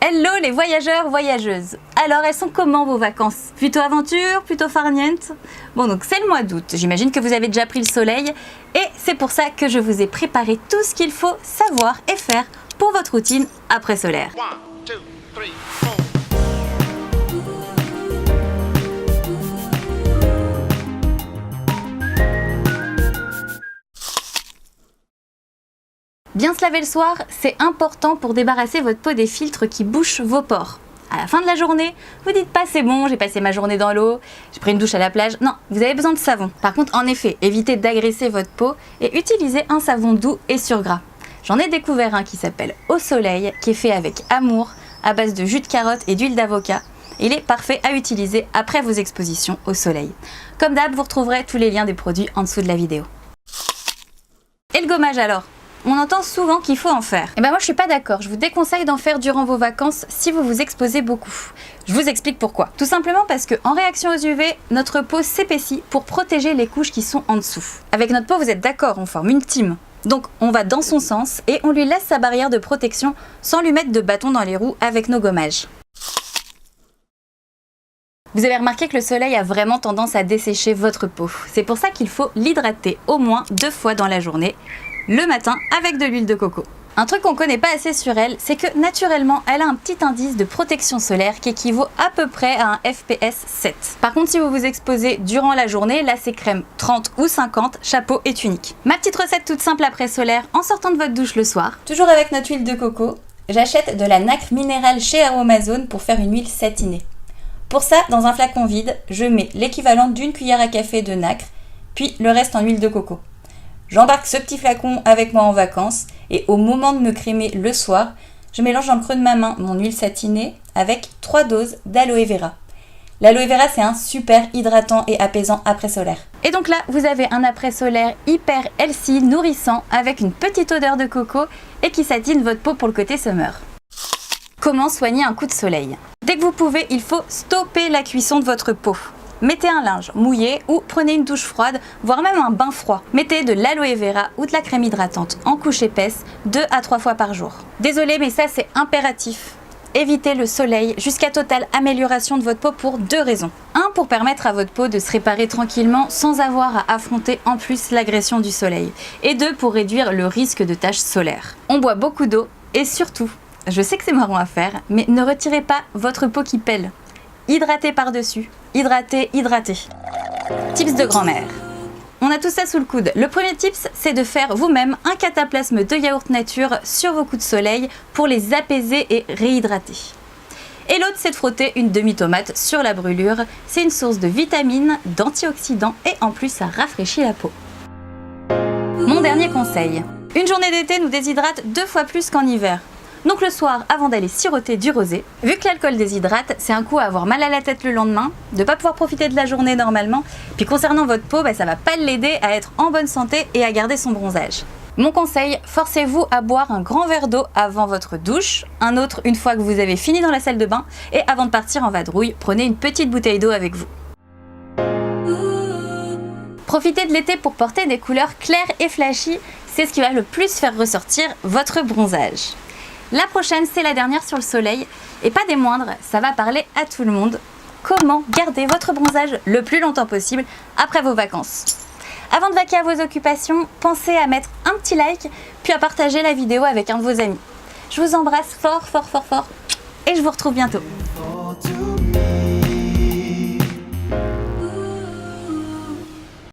Hello les voyageurs, voyageuses. Alors elles sont comment vos vacances? Plutôt aventure, plutôt farniente? Bon donc c'est le mois d'août, j'imagine que vous avez déjà pris le soleil et c'est pour ça que je vous ai préparé tout ce qu'il faut savoir et faire pour votre routine après solaire. 1, 2, 3, 4. Bien se laver le soir, c'est important pour débarrasser votre peau des filtres qui bouchent vos pores. À la fin de la journée, vous dites pas c'est bon, j'ai passé ma journée dans l'eau, j'ai pris une douche à la plage. Non, vous avez besoin de savon. Par contre, en effet, évitez d'agresser votre peau et utilisez un savon doux et sur gras. J'en ai découvert un qui s'appelle Au Soleil, qui est fait avec amour, à base de jus de carotte et d'huile d'avocat. Il est parfait à utiliser après vos expositions au soleil. Comme d'hab, vous retrouverez tous les liens des produits en dessous de la vidéo. Et le gommage alors? On entend souvent qu'il faut en faire. Et ben moi je suis pas d'accord, je vous déconseille d'en faire durant vos vacances si vous vous exposez beaucoup. Je vous explique pourquoi. Tout simplement parce que en réaction aux UV, notre peau s'épaissit pour protéger les couches qui sont en dessous. Avec notre peau, vous êtes d'accord, on forme une team. Donc on va dans son sens et on lui laisse sa barrière de protection sans lui mettre de bâton dans les roues avec nos gommages. Vous avez remarqué que le soleil a vraiment tendance à dessécher votre peau. C'est pour ça qu'il faut l'hydrater au moins 2 fois dans la journée. Le matin avec de l'huile de coco. Un truc qu'on connaît pas assez sur elle, c'est que naturellement, elle a un petit indice de protection solaire qui équivaut à peu près à un FPS 7. Par contre, si vous vous exposez durant la journée, là c'est crème 30 ou 50, chapeau et tunique. Ma petite recette toute simple après solaire en sortant de votre douche le soir. Toujours avec notre huile de coco, j'achète de la nacre minérale chez Aromazone pour faire une huile satinée. Pour ça, dans un flacon vide, je mets l'équivalent d'une cuillère à café de nacre, puis le reste en huile de coco. J'embarque ce petit flacon avec moi en vacances et au moment de me crémer le soir, je mélange dans le creux de ma main mon huile satinée avec 3 doses d'aloe vera. L'aloe vera, c'est un super hydratant et apaisant après solaire. Et donc là, vous avez un après solaire hyper healthy, nourrissant, avec une petite odeur de coco et qui satine votre peau pour le côté summer. Comment soigner un coup de soleil? Dès que vous pouvez, il faut stopper la cuisson de votre peau. Mettez un linge mouillé ou prenez une douche froide, voire même un bain froid. Mettez de l'aloe vera ou de la crème hydratante en couche épaisse 2 à 3 fois par jour. Désolé, mais ça c'est impératif. Évitez le soleil jusqu'à totale amélioration de votre peau pour 2 raisons. 1, pour permettre à votre peau de se réparer tranquillement sans avoir à affronter en plus l'agression du soleil. Et 2, pour réduire le risque de taches solaires. On boit beaucoup d'eau et surtout, je sais que c'est marrant à faire, mais ne retirez pas votre peau qui pèle. Hydratez par-dessus. Hydratez, hydratez. Tips de grand-mère. On a tout ça sous le coude. Le premier tips, c'est de faire vous-même un cataplasme de yaourt nature sur vos coups de soleil pour les apaiser et réhydrater. Et l'autre, c'est de frotter une demi-tomate sur la brûlure. C'est une source de vitamines, d'antioxydants et en plus, ça rafraîchit la peau. Mon dernier conseil. Une journée d'été nous déshydrate 2 fois plus qu'en hiver. Donc le soir, avant d'aller siroter du rosé, vu que l'alcool déshydrate, c'est un coup à avoir mal à la tête le lendemain, de ne pas pouvoir profiter de la journée normalement, puis concernant votre peau, ça va pas l'aider à être en bonne santé et à garder son bronzage. Mon conseil, forcez-vous à boire un grand verre d'eau avant votre douche, un autre une fois que vous avez fini dans la salle de bain, et avant de partir en vadrouille, prenez une petite bouteille d'eau avec vous. Profitez de l'été pour porter des couleurs claires et flashy, c'est ce qui va le plus faire ressortir votre bronzage. La prochaine, c'est la dernière sur le soleil, et pas des moindres, ça va parler à tout le monde. Comment garder votre bronzage le plus longtemps possible après vos vacances? Avant de vaquer à vos occupations, pensez à mettre un petit like, puis à partager la vidéo avec un de vos amis. Je vous embrasse fort, fort, fort, fort, et je vous retrouve bientôt.